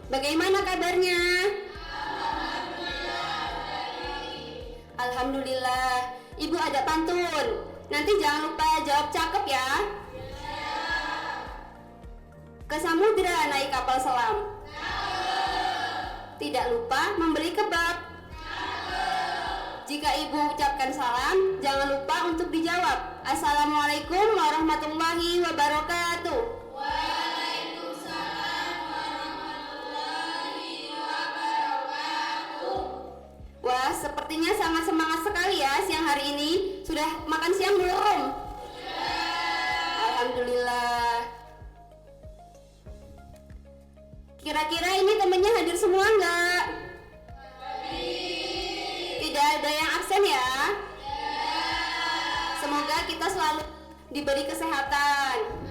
Bagaimana kabarnya? Alhamdulillah. Ibu ada pantun. Nanti jangan lupa jawab cakep ya. Ke samudra naik kapal selam. Tidak lupa membeli kebab. Jika ibu ucapkan salam, jangan lupa untuk dijawab. Assalamualaikum warahmatullahi wabarakatuh. Waalaikumsalam warahmatullahi wabarakatuh. Wah, sepertinya sangat semangat sekali ya siang hari ini. Sudah makan siang belum? Sudah. Alhamdulillah. Kira-kira ini temennya hadir semua enggak? Tidak ada yang absen ya? Semoga kita selalu diberi kesehatan.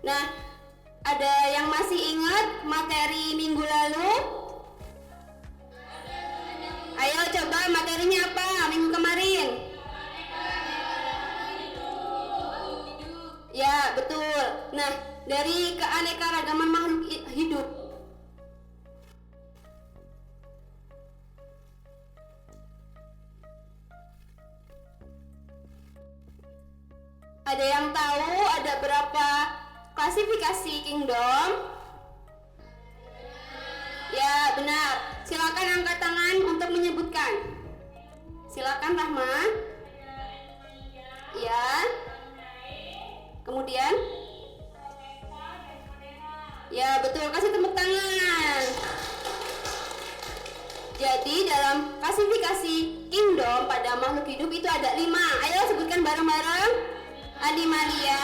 Nah, ada yang masih ingat materi minggu lalu? Ayo coba materinya apa minggu kemarin? Ya, betul. Nah, dari keanekaragaman makhluk hidup, ada yang tahu ada berapa klasifikasi kingdom? Ya, benar. Silakan angkat tangan untuk menyebutkan. Silakan Rahma. Ya. Kemudian? Ya, betul. Kasih tepuk tangan. Jadi dalam klasifikasi kingdom pada makhluk hidup itu ada 5. Ayo sebutkan bareng-bareng. Animalia,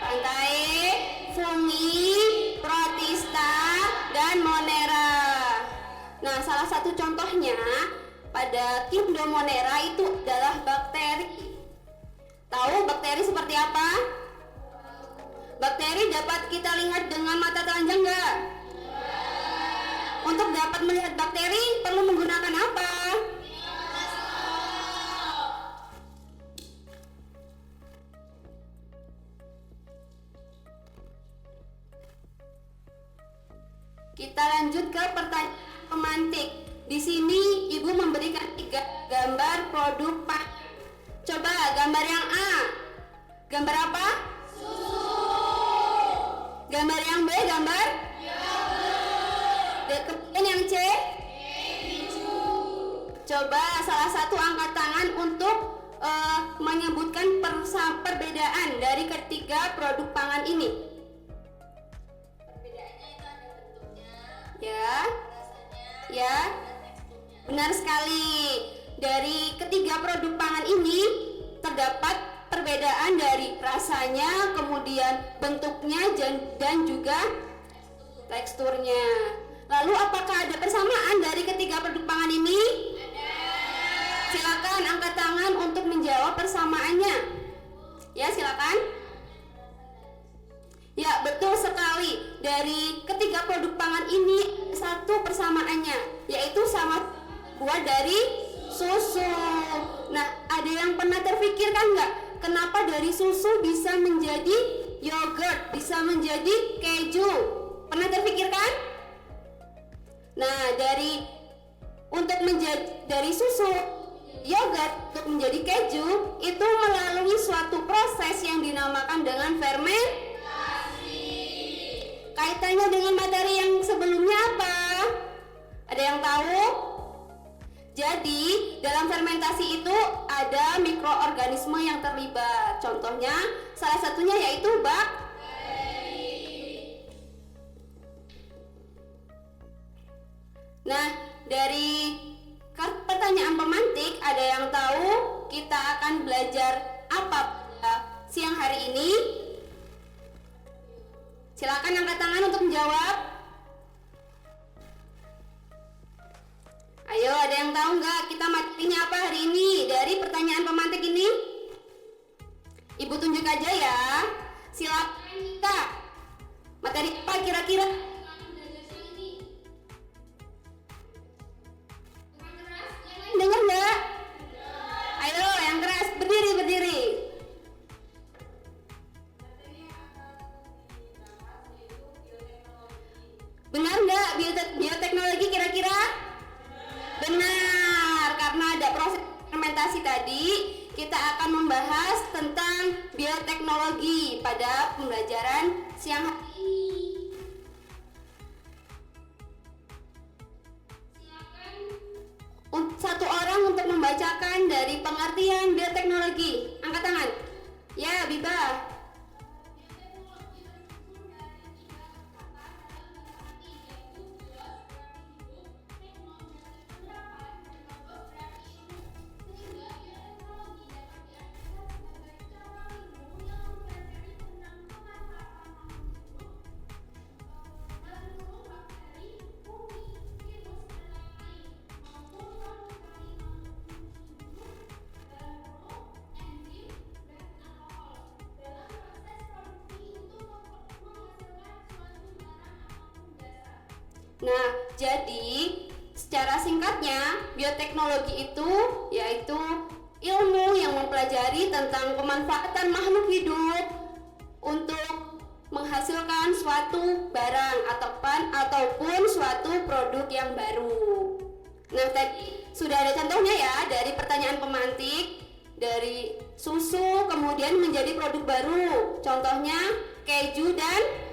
Pantae, Fungi, Protista, dan Monera. Nah, salah satu contohnya pada kingdom Monera itu adalah bakteri. Tahu bakteri seperti apa? Bakteri dapat kita lihat dengan mata telanjang nggak? Untuk dapat melihat bakteri perlu menggunakan apa? Kita lanjut ke pertanyaan pemantik. Di sini ibu memberikan 3 gambar produk pangan. Coba gambar yang A. Gambar apa? Gambar yang B, gambar? Dan kemudian yang C? Coba salah satu angkat tangan untuk menyebutkan perbedaan dari ketiga produk pangan ini. Perbedaannya itu ada bentuknya, Ya, rasanya, ya, dan teksturnya. benar sekali. Dari ketiga produk pangan ini terdapat perbedaan dari rasanya, kemudian bentuknya, dan juga teksturnya. Lalu apakah ada persamaan dari ketiga produk pangan ini? Ada. Silakan angkat tangan untuk menjawab persamaannya. Ya, silakan. Ya, betul sekali. Dari ketiga produk pangan ini satu persamaannya, yaitu sama buah dari susu. Nah, ada yang pernah terfikirkan nggak? Kenapa dari susu bisa menjadi yogurt, bisa menjadi keju? Pernah terfikirkan? Nah, dari susu yogurt untuk menjadi keju itu melalui suatu proses yang dinamakan dengan fermentasi. Kaitannya dengan materi yang sebelumnya apa? Ada yang tahu? Jadi, dalam fermentasi itu ada mikroorganisme yang terlibat. Contohnya, salah satunya yaitu bakteri. Nah, dari pertanyaan pemantik, ada yang tahu kita akan belajar apa pada siang hari ini? Silakan angkat tangan untuk menjawab. Ayo, ada yang tahu nggak kita materinya apa hari ini dari pertanyaan pemantik ini? Ibu tunjuk aja ya. Silakan Kak. Materi apa kira-kira? Dengar nggak? Ayo, yang keras. Berdiri, berdiri. Benar nggak bioteknologi kira-kira? Benar, karena ada proses fermentasi tadi, kita akan membahas tentang bioteknologi pada pembelajaran siang hari ini. Satu orang untuk membacakan dari pengertian bioteknologi. Angkat tangan. Ya, Biba. Nah, jadi secara singkatnya bioteknologi itu yaitu ilmu yang mempelajari tentang pemanfaatan makhluk hidup untuk menghasilkan suatu barang ataupun suatu produk yang baru. Nah, tadi sudah ada contohnya ya dari pertanyaan pemantik, dari susu kemudian menjadi produk baru. Contohnya keju dan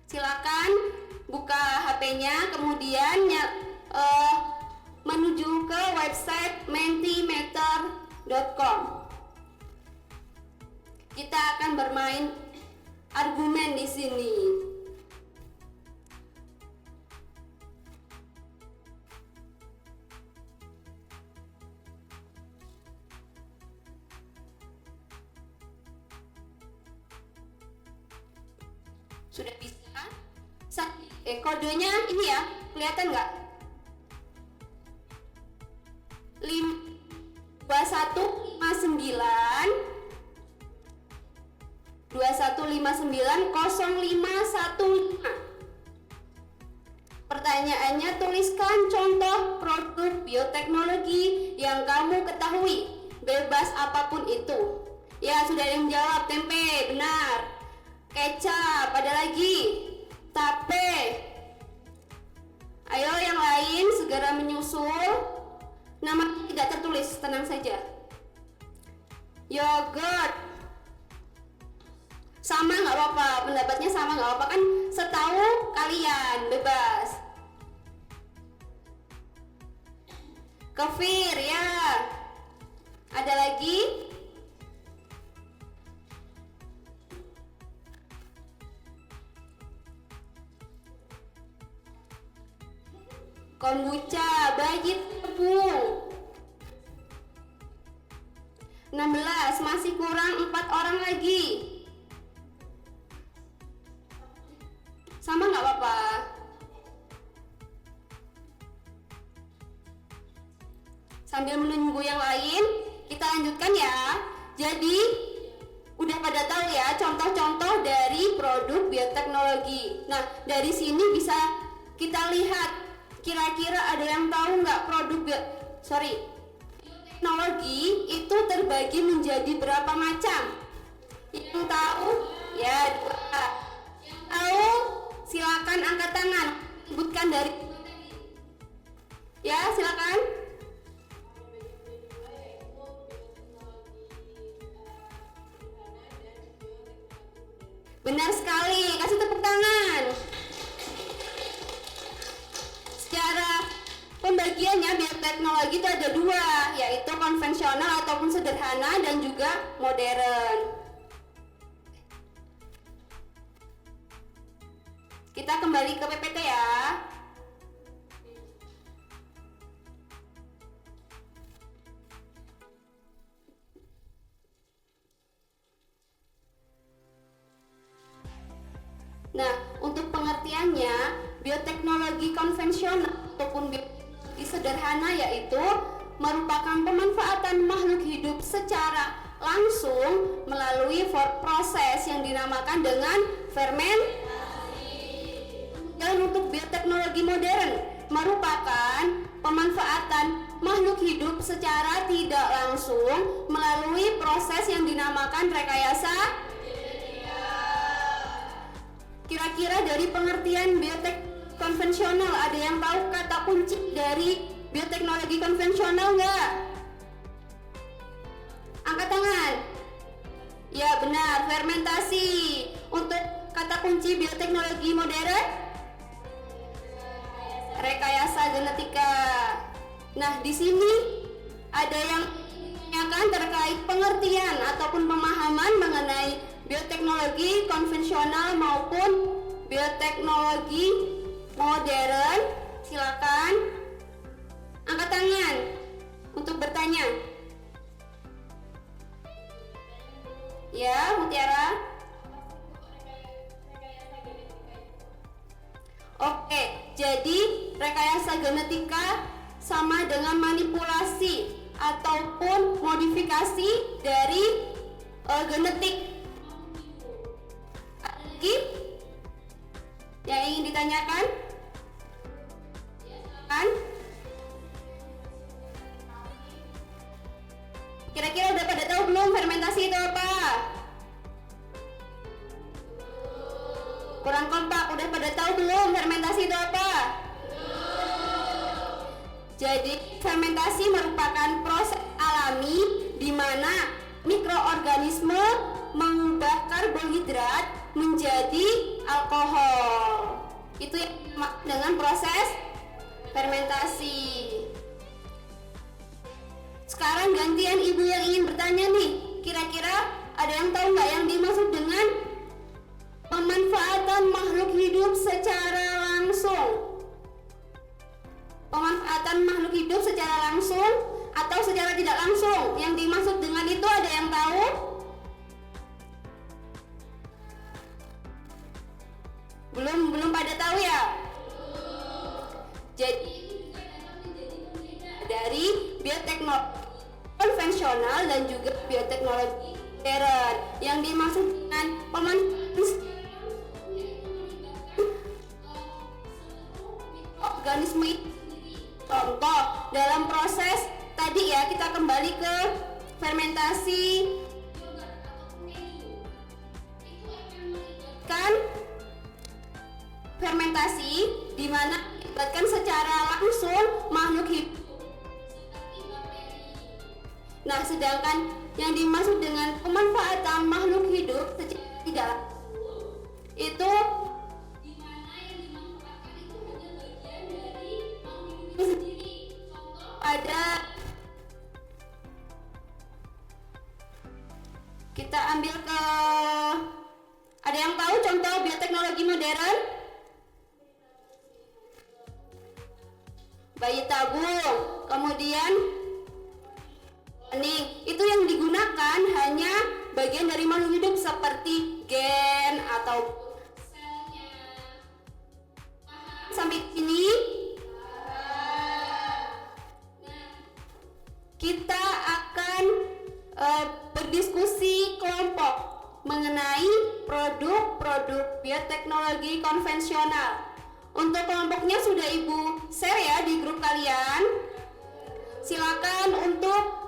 silakan buka HP-nya, kemudian menuju ke website mentimeter.com. Kita akan bermain argumen di sini. Sudah bisa? Kodenya ini ya, kelihatan nggak? 2159 Pertanyaannya, tuliskan contoh produk bioteknologi yang kamu ketahui, bebas apapun itu. Ya, sudah ada yang jawab, tempe, benar. Kecap, ada lagi. Tape. Ayo yang lain segera menyusul. Nama tidak tertulis, tenang saja. Yogurt. Sama nggak apa-apa, pendapatnya sama nggak apa-apa kan, setahu kalian, bebas. Kefir ya. Ada lagi? Kombucha, bagi tepung. 16, masih kurang 4 orang lagi. Sama nggak apa-apa? Sambil menunggu yang lain, kita lanjutkan ya. Jadi, udah pada tahu ya contoh-contoh dari produk bioteknologi. Nah, dari sini bisa kita lihat, kira-kira ada yang tahu nggak bioteknologi itu terbagi menjadi berapa macam? Yang tahu? Ya, 2. Yang tahu? Silakan angkat tangan. Sebutkan dari. Ya, silakan. Benar sekali. Kasih tepuk tangan. Secara pembagiannya bioteknologi itu ada 2, yaitu konvensional ataupun sederhana dan juga modern. Kita kembali ke PPT ya. Nah, untuk pengertiannya, bioteknologi konvensional ataupun bioteknologi sederhana yaitu merupakan pemanfaatan makhluk hidup secara langsung melalui proses yang dinamakan dengan fermentasi. Dan untuk bioteknologi modern merupakan pemanfaatan makhluk hidup secara tidak langsung melalui proses proses yang dinamakan rekayasa. Kira-kira dari pengertian biotek konvensional, ada yang tahu kata kunci dari bioteknologi konvensional nggak? Angkat tangan. Ya benar, fermentasi. Untuk kata kunci bioteknologi modern, rekayasa genetika. Nah, di sini ada yang menanyakan terkait pengertian ataupun pemahaman mengenai bioteknologi konvensional maupun bioteknologi modern. Silakan angkat tangan untuk bertanya. Ya, Mutiara. Oke, jadi rekayasa genetika sama dengan manipulasi ataupun modifikasi dari genetik. Ada lagi yang ingin ditanyakan? Kan? Kira-kira udah pada tahu belum fermentasi itu apa? Kurang kompak, udah pada tahu belum fermentasi itu apa? Jadi fermentasi merupakan proses alami di mana mikroorganisme mengubah karbohidrat menjadi alkohol. Itu yang dengan proses fermentasi. Sekarang gantian ibu yang ingin bertanya nih. Kira-kira ada yang tahu nggak yang dimaksud dengan pemanfaatan makhluk hidup secara langsung? Pemanfaatan makhluk hidup secara langsung atau secara tidak langsung. Yang dimaksud dengan itu ada yang tahu? Belum pada tahu ya? Jadi dari bioteknologi konvensional dan juga bioteknologi modern. Yang dimaksud dengan pemanfaatan organisme itu, contoh dalam proses tadi ya, kita kembali ke fermentasi, kan fermentasi di mana melibatkan secara langsung makhluk hidup. Nah, sedangkan yang dimaksud dengan pemanfaatan makhluk hidup secara tidak langsung itu di mana yang dimanfaatkan itu hanya bagian dari makhluk hidup sendiri. Contoh kita ambil ke, ada yang tahu contoh bioteknologi modern? Bayi tabung, kemudian itu yang digunakan hanya bagian dari makhluk hidup seperti gen atau selnya. Sampai sini kita akan berdiskusi kelompok mengenai produk-produk bioteknologi konvensional. Untuk kelompoknya sudah Ibu share ya di grup kalian. Silakan untuk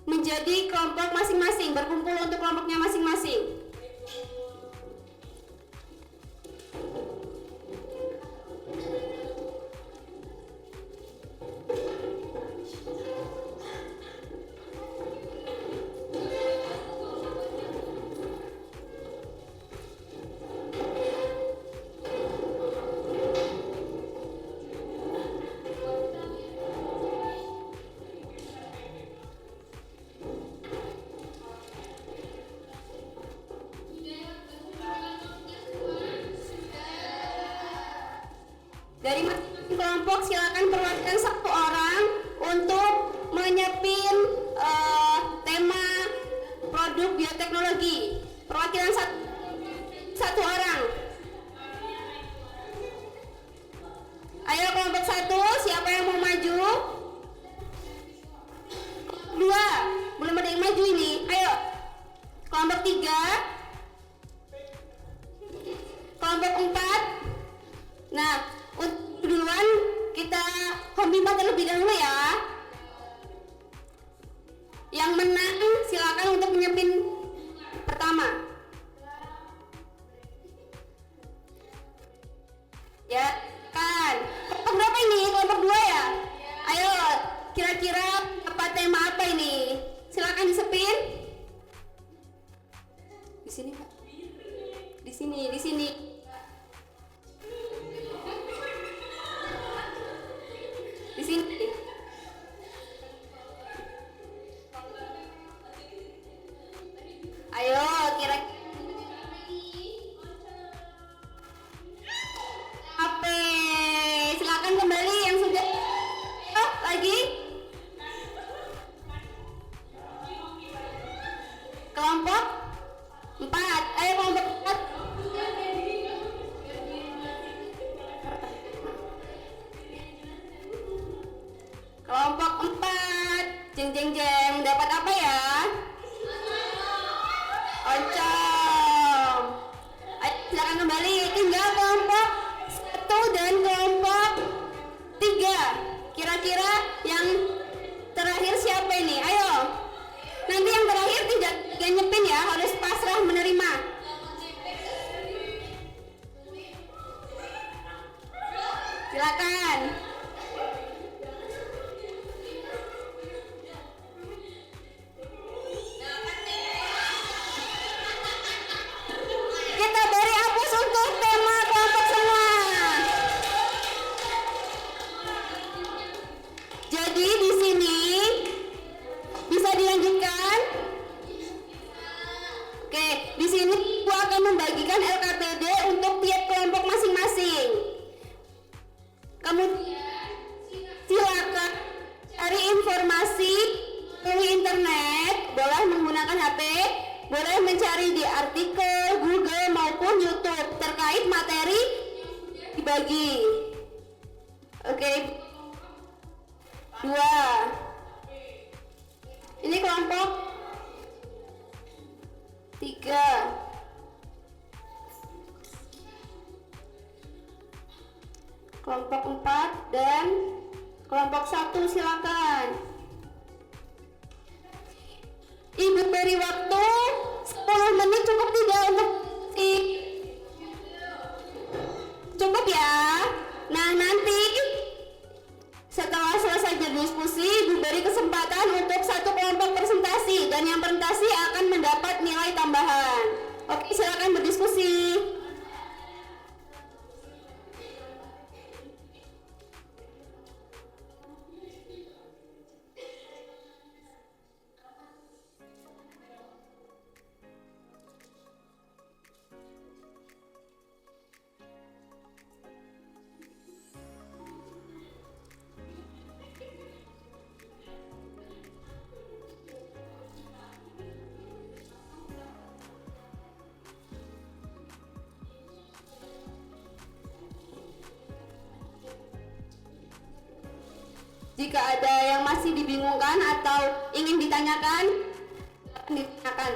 menjadi kelompok masing-masing, berkumpul untuk kelompoknya masing-masing. Dari masing-masing kelompok silakan perwakilan satu orang untuk menyepin tema produk bioteknologi. Perwakilan satu orang. Ayo kelompok satu, siapa yang mau maju? Dua, belum ada yang maju ini. Ayo. Kelompok tiga. Kelompok empat. Nah, duluan kita hobi terlebih dahulu ya. Yang menang silakan untuk menyepin pertama. Ya kan. Kelompok berapa ini? Kelompok 2 ya? Ayo, kira-kira apa tema apa ini? Silakan disepin. Di sini, Pak. Di sini. Di sini. Ayo, kira apa? Silakan kembali yang sudah. Oh, lagi. Kelompok 4. Ayo kelompok 4. Kelompok 4. Jeng jeng jeng. Dapat apa ya? Oncom. Ayo silakan kembali. Tinggal kelompok 1 dan kelompok 3. Kira-kira yang terakhir siapa ini? Ayo. Nanti yang terakhir tidak nyepin ya, harus pasrah menerima. Silakan. Kita beri hapus untuk tema kelompok semua. Jadi di sini bisa dilanjutkan. Oke, di sini aku akan membagikan LKPD untuk tiap kelompok masing-masing. Kemudian silakan cari informasi melalui internet, boleh menggunakan HP, boleh mencari di artikel, Google maupun YouTube terkait materi yang dibagi. Oke. 2. Ini kelompok 3. Kelompok 4 dan kelompok 1 silakan. Ibu beri waktu 10 menit, cukup tidak untuk cukup ya. Nah, nanti setelah selesai diskusi, Ibu beri kesempatan untuk satu kelompok presentasi dan yang presentasi akan mendapat nilai tambahan. Oke, silakan berdiskusi. Jika ada yang masih dibingungkan atau ingin ditanyakan, ditanyakan.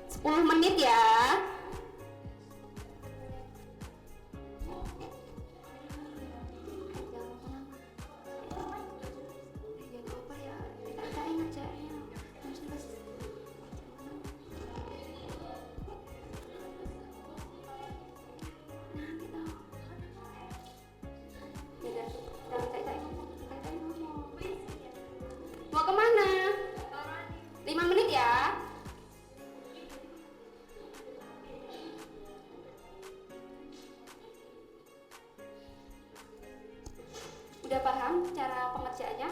Sepuluh menit ya. Mau kemana? 5 menit ya. Udah paham cara pengerjaannya?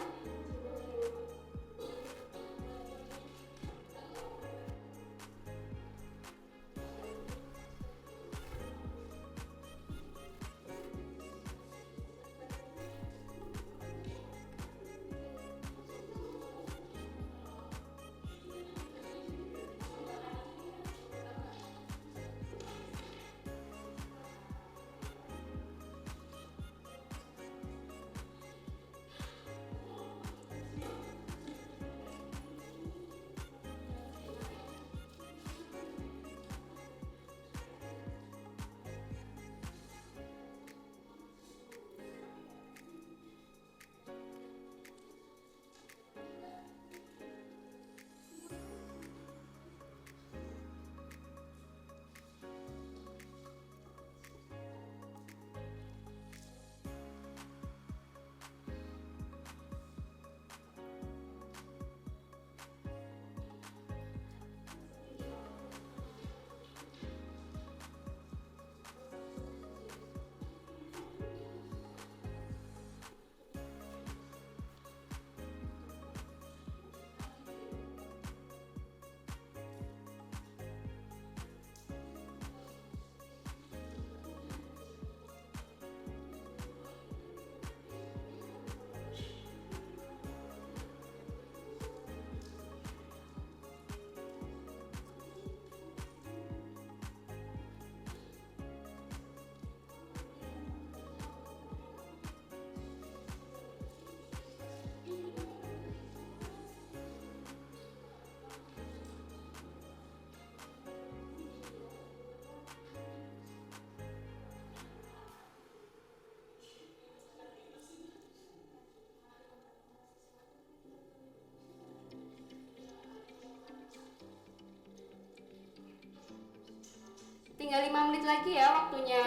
Tinggal 5 menit lagi ya waktunya.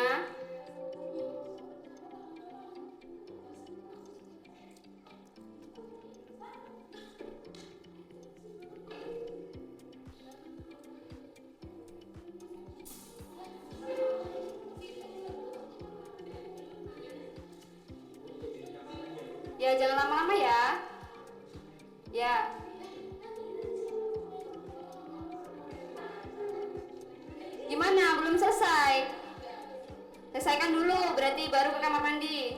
Ya, jangan lama-lama ya. Ya. Gimana? Belum selesai? Selesaikan dulu, berarti baru ke kamar mandi.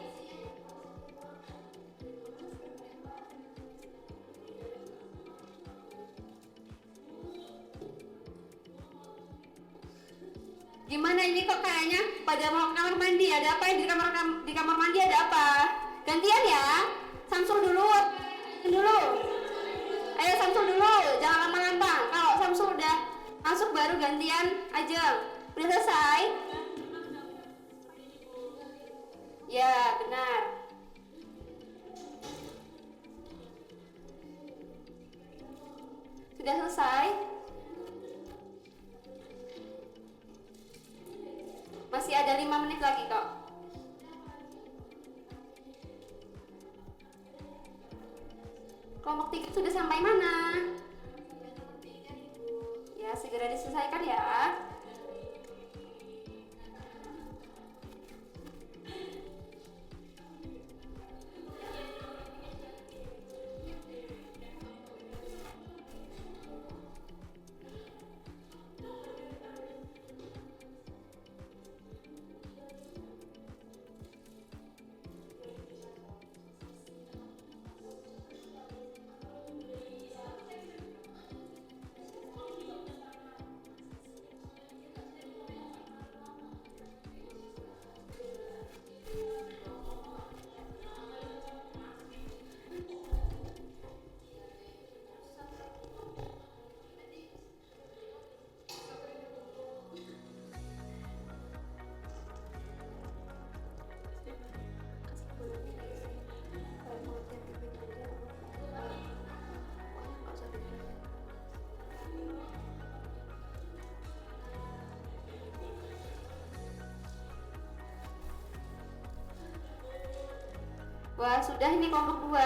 Gimana ini kok kayaknya pada mau ke kamar mandi? Ada apa di kamar mandi ada apa? Gantian ya. Samsul dulu. Ayo Samsul dulu, jangan lama-lama. Kalau Samsul udah masuk baru gantian aja. Udah selesai? Ya, benar. Sudah selesai? Masih ada 5 menit lagi kok. Kelompok 3 sudah sampai mana? Ya, segera diselesaikan ya. Wah, sudah ini kelompok 2.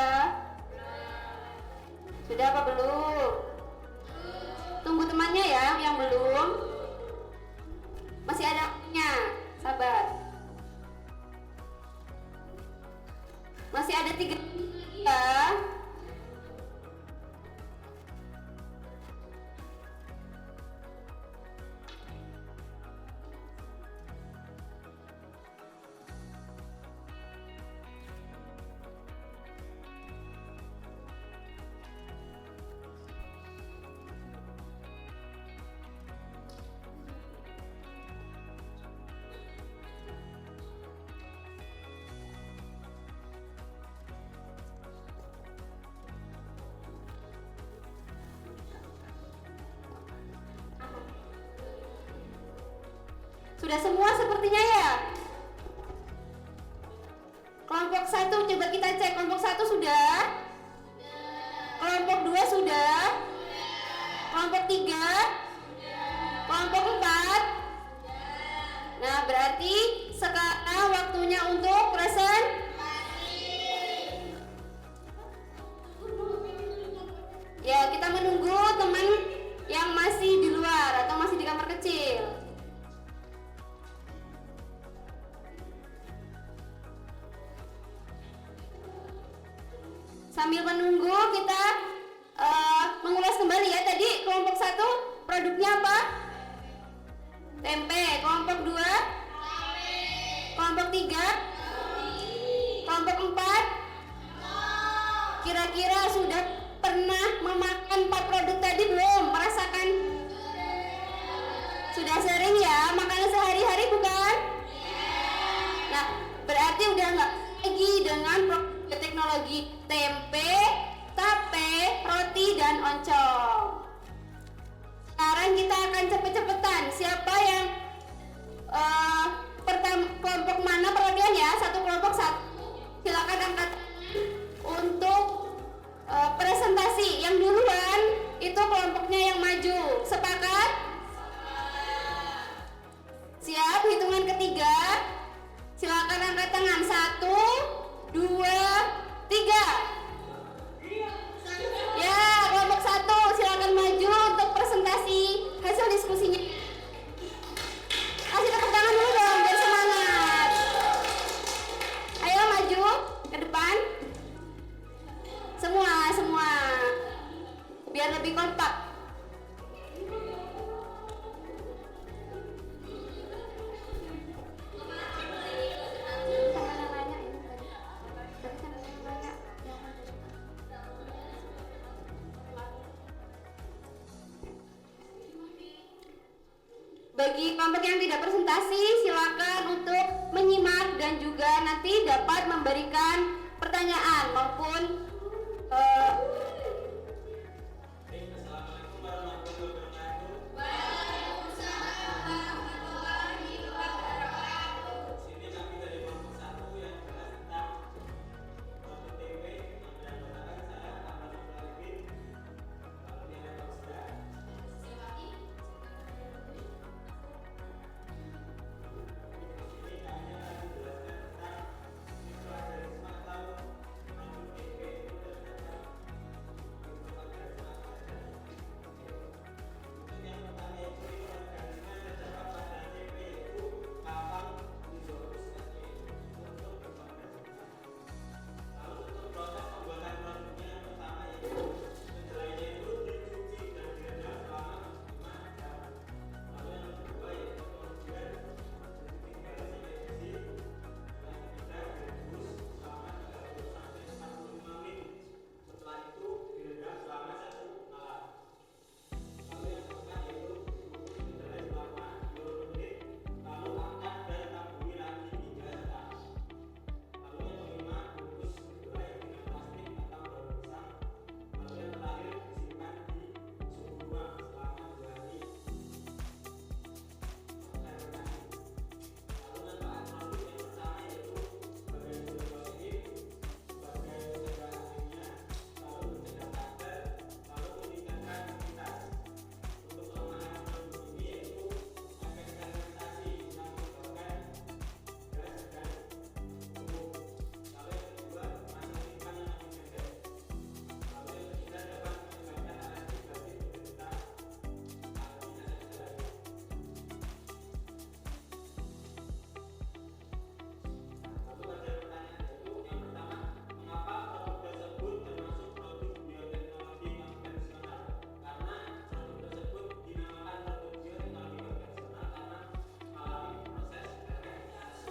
Sudah apa belum? Tunggu temannya ya yang belum. Masih ada waktunya, sabar. Masih ada 3 ya. Sudah semua sepertinya ya. Kelompok 1 coba kita cek. Kelompok 1 sudah? Kelompok 2 sudah? Kelompok 3? Kelompok 4? Nah, berarti sekarang waktunya untuk presentasi. Ya, kita menunggu teman yang masih di luar atau masih di kamar kecil. Sambil menunggu kita mengulas kembali ya. Tadi kelompok 1 produknya apa? Tempe. Kelompok 2? Kelompok 3? Kelompok 4? Kira-kira sudah pernah memakan 4 produk tadi belum? Merasakan? Sudah sering ya makanan sehari-hari bukan? Nah, berarti udah nggak lagi dengan teknologi tempe, tape, roti, dan oncom. Sekarang kita akan cepet-cepetan. Siapa yang kelompok mana perhatian ya? Satu kelompok 1. Silakan angkat untuk presentasi. Yang duluan itu kelompoknya yang maju. Sepakat? 2, 3. Ya, kelompok 1 silakan maju untuk presentasi hasil diskusinya. Kasih tepuk tangan dulu dong biar semangat. Ayo maju ke depan. Semua. Biar lebih kompak. Bagi kelompok yang tidak presentasi, silakan untuk menyimak dan juga nanti dapat memberikan pertanyaan maupun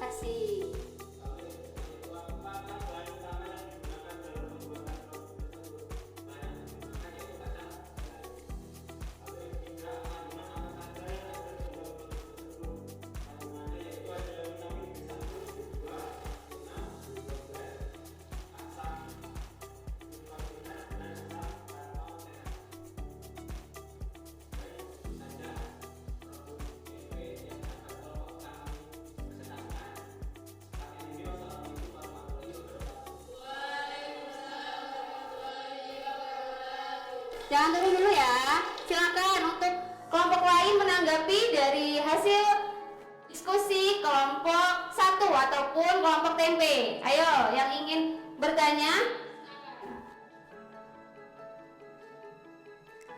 kasih. Jangan turun dulu ya. Silakan untuk kelompok lain menanggapi dari hasil diskusi kelompok 1 ataupun kelompok tempe. Ayo, yang ingin bertanya,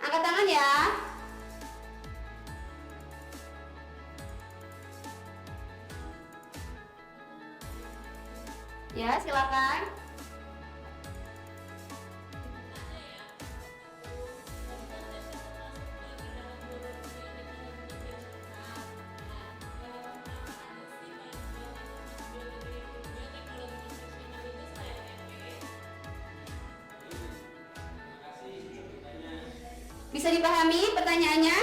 angkat tangan ya. Ya, silakan. Bisa dipahami pertanyaannya?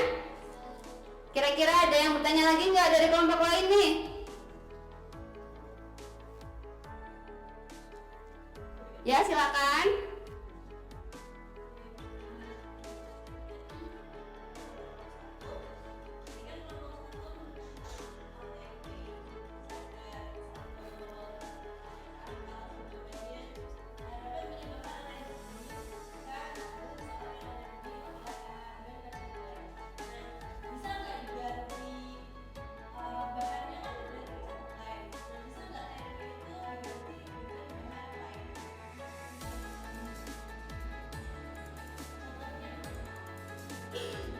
Kira-kira ada yang bertanya lagi nggak dari kelompok lain nih? Ya, silakan.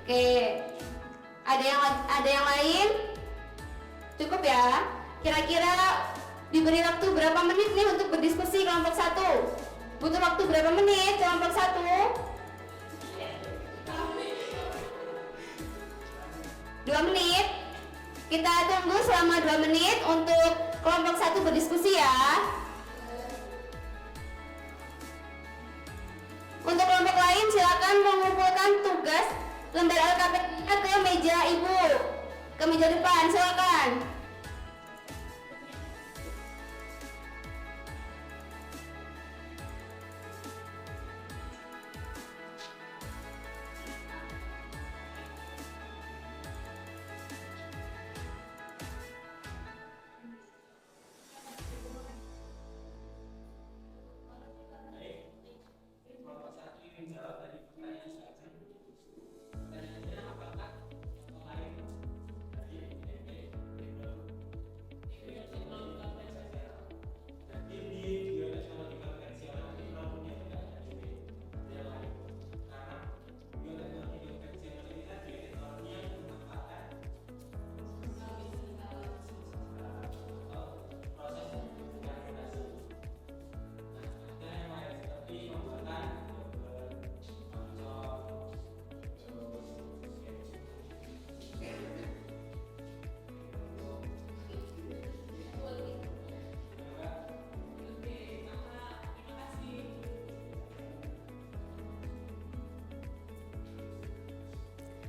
Oke. Ada yang lain? Cukup ya? Kira-kira diberi waktu berapa menit nih untuk berdiskusi kelompok 1? Butuh waktu berapa menit kelompok 1? 2 menit. Kita tunggu selama 2 menit untuk kelompok 1 berdiskusi ya. Untuk kelompok lain silakan mengumpulkan tugas lembar LKP-nya ke meja ibu, ke meja depan, silakan.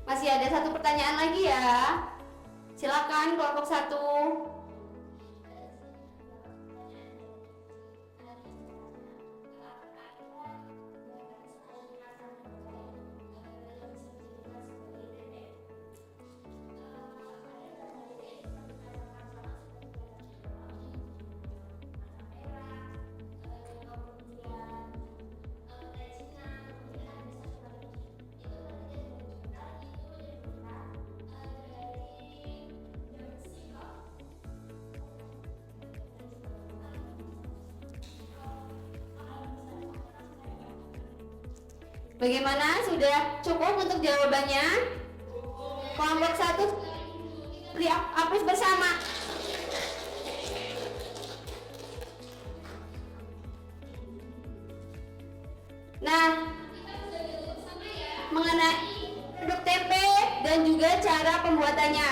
Masih ada satu pertanyaan lagi ya. Silakan kelompok 1. Bagaimana? Sudah cukup untuk jawabannya? Kelompok 1 dihapus bersama. Nah, mengenai produk tempe dan juga cara pembuatannya.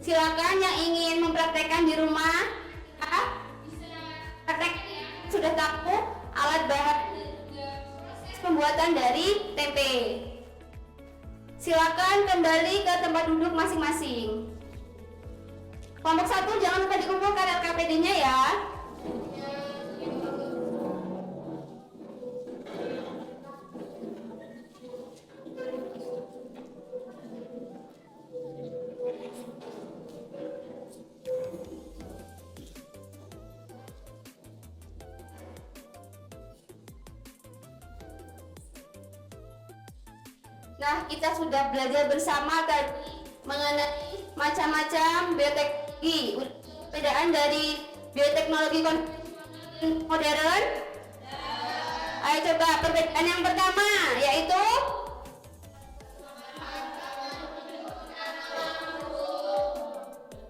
Silakan yang ingin mempraktekkan di rumah, praktek sudah tahu alat bahan pembuatan dari tempe. Silakan kembali ke tempat duduk masing-masing. Kelompok 1 jangan lupa dikumpulkan LKPD-nya ya. Nah, kita sudah belajar bersama tadi mengenai macam-macam bioteknologi. Perbedaan dari bioteknologi konvensional modern. Ayo coba perbedaan yang pertama yaitu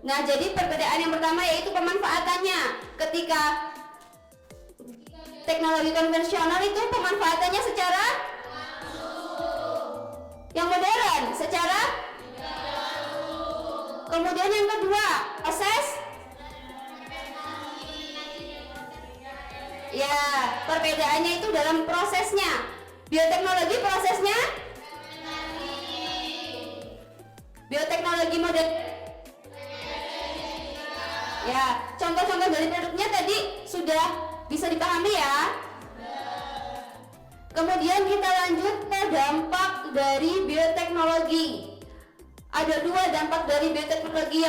Nah, jadi perbedaan yang pertama yaitu pemanfaatannya. Ketika teknologi konvensional itu pemanfaatannya secara yang modern secara kemudian yang kedua proses ya perbedaannya itu dalam prosesnya. Bioteknologi prosesnya bioteknologi modern ya contoh-contoh dari produknya tadi sudah bisa dipahami ya. Kemudian kita lanjut ke dampak dari bioteknologi. Ada 2 dampak dari bioteknologi.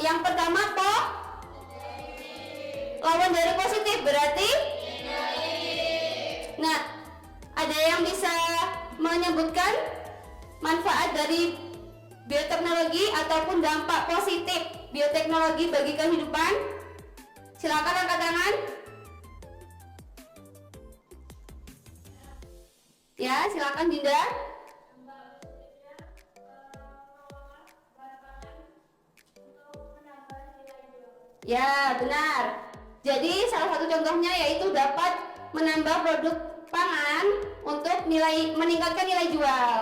Yang pertama apa? Lawan dari positif berarti? Nah, ada yang bisa menyebutkan manfaat dari bioteknologi ataupun dampak positif bioteknologi bagi kehidupan? Silakan angkat tangan. Ya, silakan Dinda. Ya, benar. Jadi salah satu contohnya yaitu dapat menambah produk pangan untuk meningkatkan nilai jual.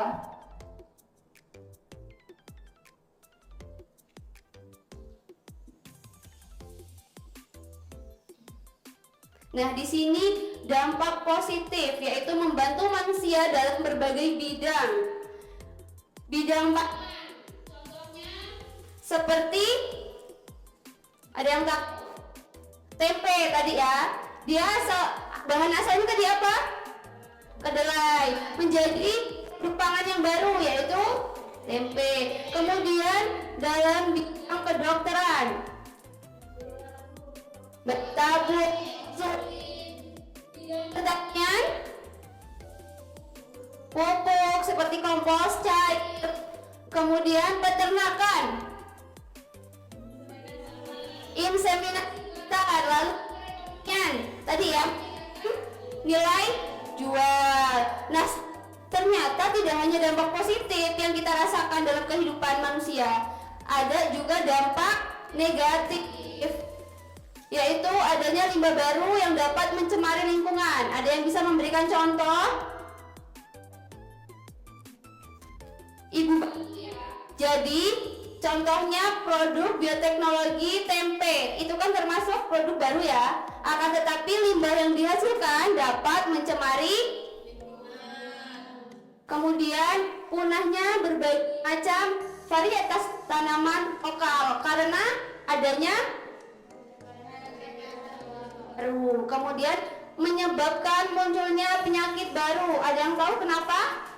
Nah, di sini dampak positif yaitu membantu manusia dalam berbagai bidang. Bidang contohnya seperti ada yang tak tempe tadi ya. Dia bahan asalnya tadi apa? Kedelai. Menjadi produk pangan yang baru yaitu tempe. Kemudian dalam bidang kedokteran bertabung pertanian, pupuk seperti kompos cair, kemudian peternakan, inseminasi, lalu tadi ya nilai jual. Nah, ternyata tidak hanya dampak positif yang kita rasakan dalam kehidupan manusia, ada juga dampak negatif, yaitu adanya limbah baru yang dapat mencemari lingkungan. Ada yang bisa memberikan contoh? Ibu. Jadi contohnya produk bioteknologi tempe itu kan termasuk produk baru ya. Akan tetapi limbah yang dihasilkan dapat mencemari lingkungan. Kemudian punahnya berbagai macam varietas tanaman lokal karena adanya baru. Kemudian menyebabkan munculnya penyakit baru. Ada yang tahu kenapa?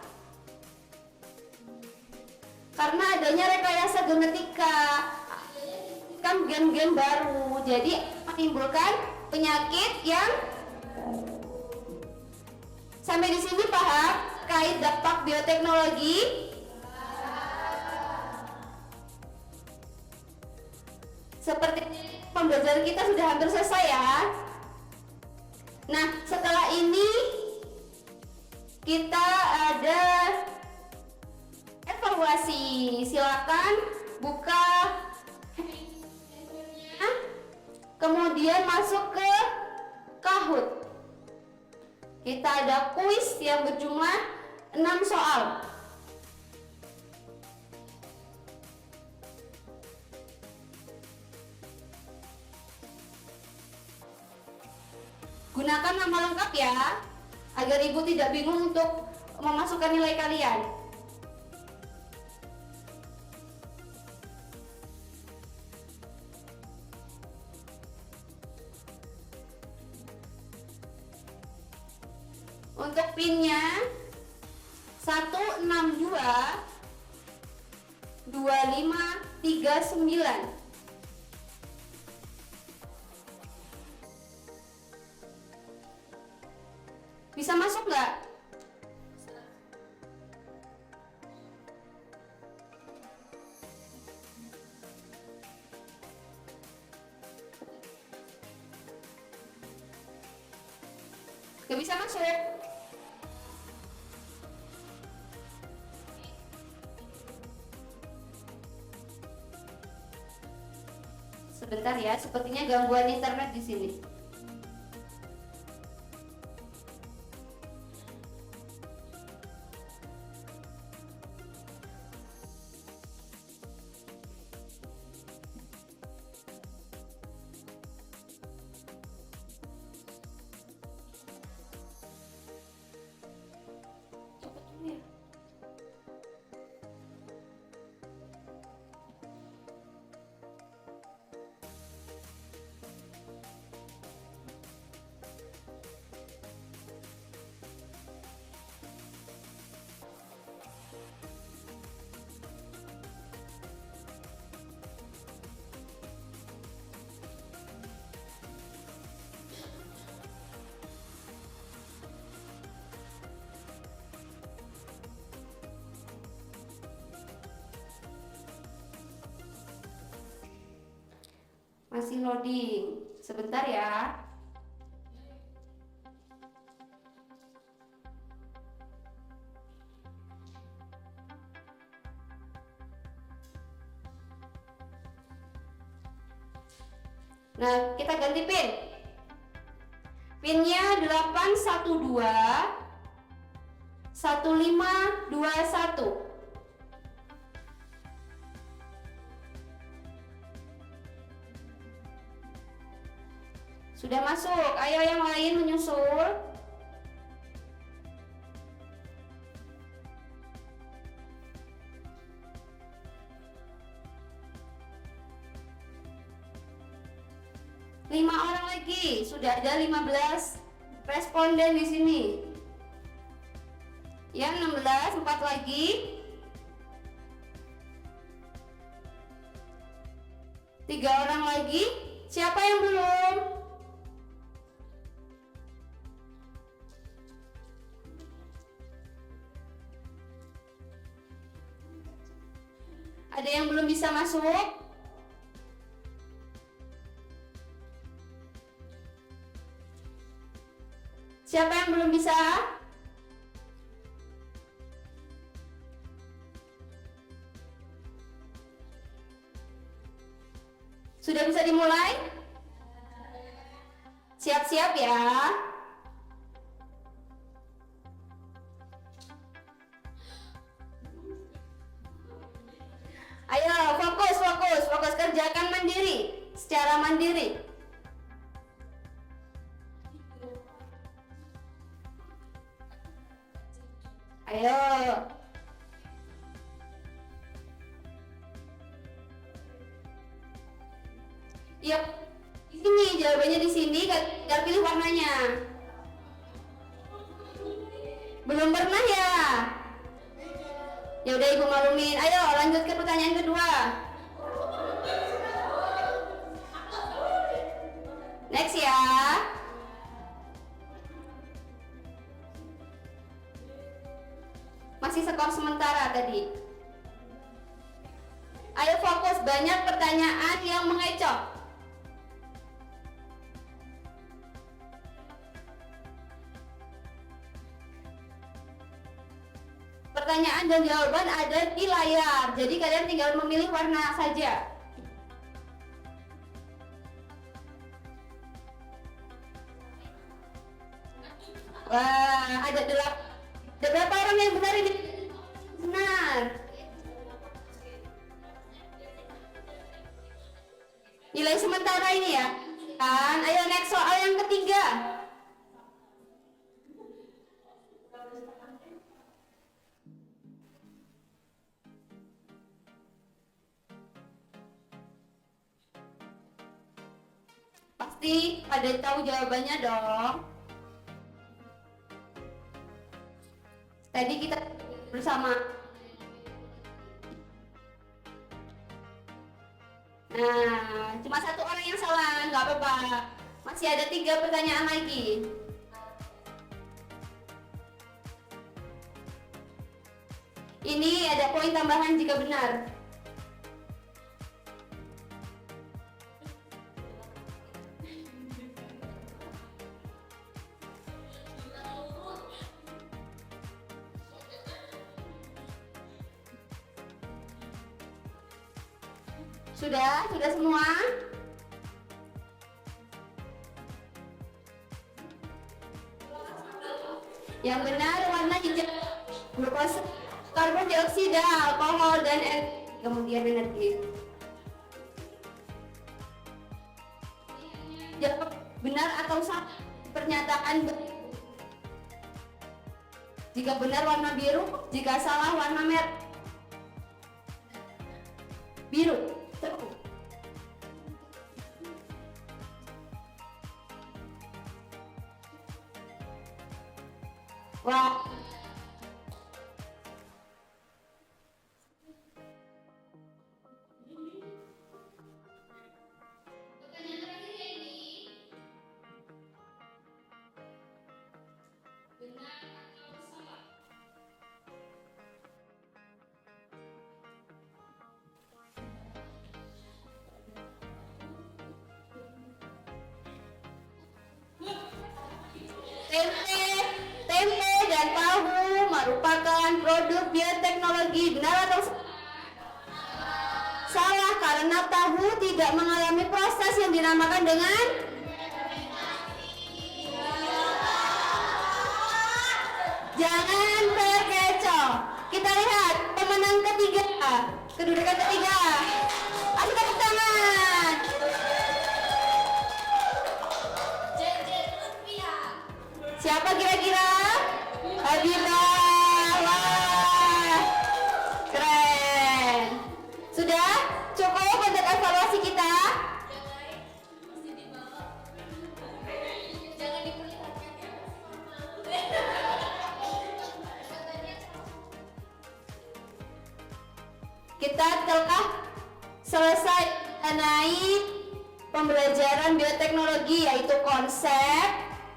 Karena adanya rekayasa genetika, kan gen-gen baru, jadi menimbulkan penyakit yang sampai di sini paham kait dampak bioteknologi? Seperti pembelajaran kita sudah hampir selesai ya. Nah, setelah ini kita ada evaluasi. Silakan buka kemudian masuk ke Kahoot. Kita ada kuis yang berjumlah 6 soal. Gunakan nama lengkap ya, agar ibu tidak bingung untuk memasukkan nilai kalian. Untuk pinnya 162 2539. Bisa masuk nggak? Nggak bisa masuk. Sebentar ya, sepertinya gangguan internet di sini. Masih loading, sebentar ya. Nah, kita ganti pin. Pinnya 812 1521. Sudah masuk. Ayo yang lain menyusul. Lima orang lagi. Sudah ada 15 responden di sini. Yang 16, 4 lagi. 3 orang lagi. Siapa yang belum? Ada yang belum bisa masuk? Siapa yang belum bisa? Sudah bisa dimulai? Siap-siap ya. Ayo fokus kerjakan mandiri, secara mandiri. Ayo. Yuk, di sini jawabannya di sini, tinggal pilih warnanya. Belum pernah ya? Ya udah Ibu maklumin. Ayo lanjut ke pertanyaan kedua. Next ya. Masih skor sementara tadi. Ayo fokus, banyak pertanyaan yang mengecoh. Pertanyaan dan jawaban ada di layar, jadi kalian tinggal memilih warna saja. Wah, ada berapa orang yang benar ini? Benar. Nilai sementara ini ya. Kan, ayo next soal yang ketiga. Pasti pada tahu jawabannya dong. Tadi kita bersama. Nah, cuma satu orang yang salah, nggak apa-apa. Masih ada 3 pertanyaan lagi. Ini ada poin tambahan jika benar. Sudah semua? Yang benar warna hijau, glukosa, karbon dioksida, alkohol dan kemudian energi. Jawab benar atau salah pernyataan jika benar warna biru, jika salah warna merah. Biru. Wah. Tempe dan tahu merupakan produk bioteknologi. Benar atau salah? Karena karena tahu tidak mengalami proses yang dinamakan dengan jangan terkecoh. Kita lihat pemenang ketiga, kedudukan ketiga. Ayo tepuk tangan. Siapa kira-kira? Habibah. Wah, keren. Sudah cukup untuk evaluasi kita? Jangan diperlihatkan ya. Kita telah selesai mengenai pembelajaran bioteknologi, yaitu konsep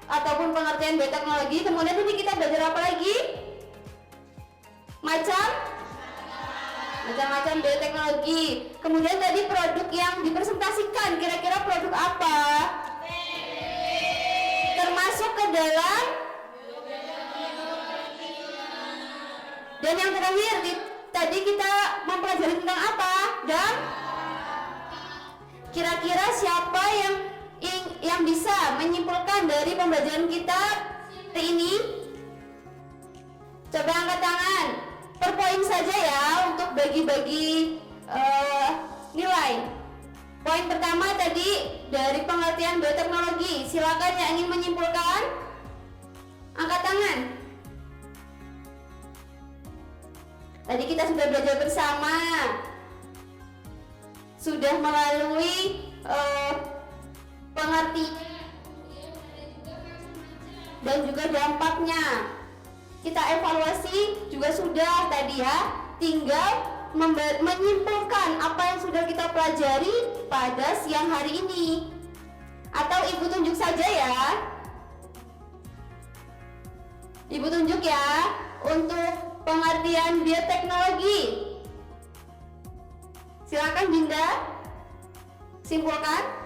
ataupun pengertian bioteknologi. Kemudian ini kita belajar apa lagi? Macam-macam bioteknologi. Kemudian tadi produk yang dipresentasikan, kira-kira produk apa? Termasuk ke dalam. Dan yang terakhir tadi kita mempelajari tentang apa? Dan kira-kira siapa yang bisa menyimpulkan dari pembelajaran kita hari ini? Coba angkat tangan. Per poin saja ya untuk bagi-bagi nilai. Poin pertama tadi dari pengertian bioteknologi. Silakan yang ingin menyimpulkan, angkat tangan. Tadi kita sudah belajar bersama, sudah melalui pengertian dan juga dampaknya. Kita evaluasi juga sudah tadi ya, tinggal menyimpulkan apa yang sudah kita pelajari pada siang hari ini. Atau Ibu tunjuk saja ya. Ibu tunjuk ya untuk pengertian bioteknologi. Silakan Dinda, simpulkan.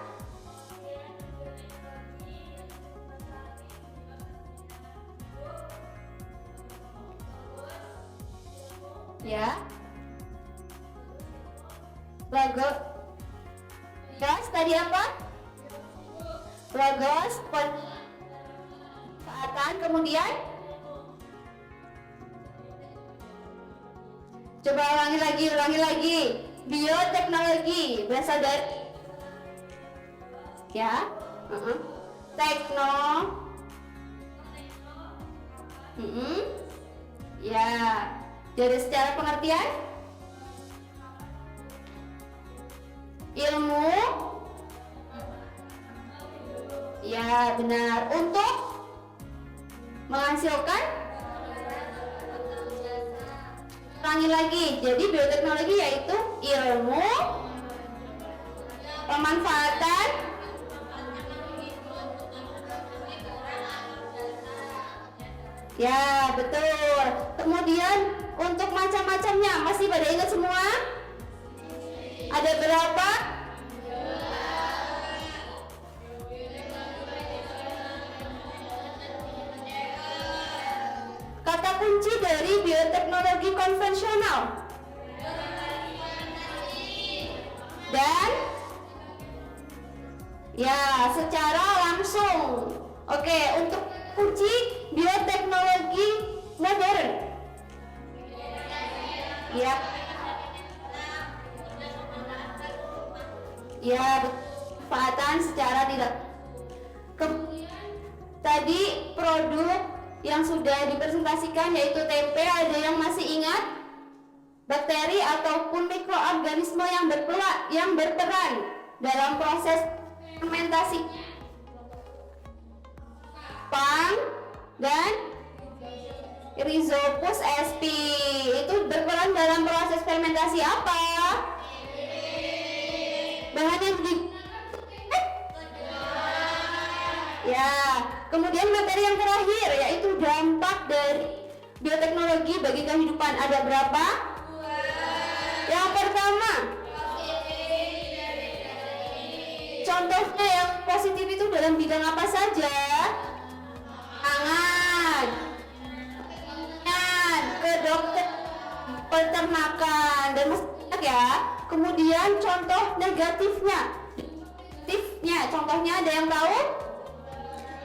Ya. Logos. Gas tadi apa? Logos, pemanfaatan, kemudian coba ulangi lagi. Bioteknologi berasal dari ya, tekno, ya. Jadi secara pengertian ilmu, ya benar, untuk menghasilkan. Ulangi lagi. Jadi bioteknologi yaitu ilmu, pemanfaatan, ya betul. Kemudian untuk macam-macamnya masih pada ingat semua? Ada berapa? Kata kunci dari bioteknologi konvensional dan ya secara langsung. Oke, untuk kunci bioteknologi modern. Ya. Ya, pemanfaatan secara tidak. Tadi produk yang sudah dipresentasikan yaitu tempe, ada yang masih ingat? Bakteri ataupun mikroorganisme yang berperan dalam proses fermentasi. Pang dan Rhizopus sp itu berperan dalam proses fermentasi apa? Bahan yang ya. Kemudian materi yang terakhir yaitu dampak dari bioteknologi bagi kehidupan. Ada berapa? Yang pertama, contohnya yang positif itu dalam bidang apa saja? Pangan, ke dokter, peternakan, dan masih banyak ya. Kemudian contoh negatifnya. Contohnya ada yang tahu?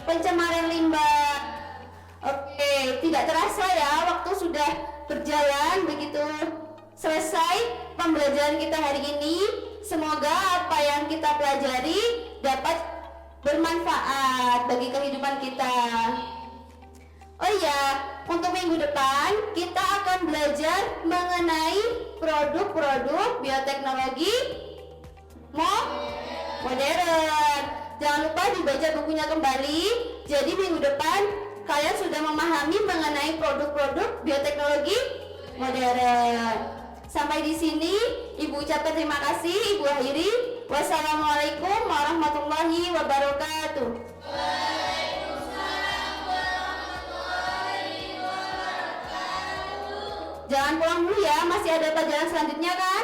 Pencemaran limbah. Oke, tidak terasa ya waktu sudah berjalan, begitu selesai pembelajaran kita hari ini. Semoga apa yang kita pelajari dapat bermanfaat bagi kehidupan kita. Oh iya, untuk minggu depan kita akan belajar mengenai produk-produk bioteknologi modern. Jangan lupa dibaca bukunya kembali. Jadi minggu depan kalian sudah memahami mengenai produk-produk bioteknologi modern. Sampai di sini Ibu ucapkan terima kasih, Ibu akhiri. Wassalamualaikum warahmatullahi wabarakatuh. Jangan pulang dulu ya, masih ada pelajaran selanjutnya kan?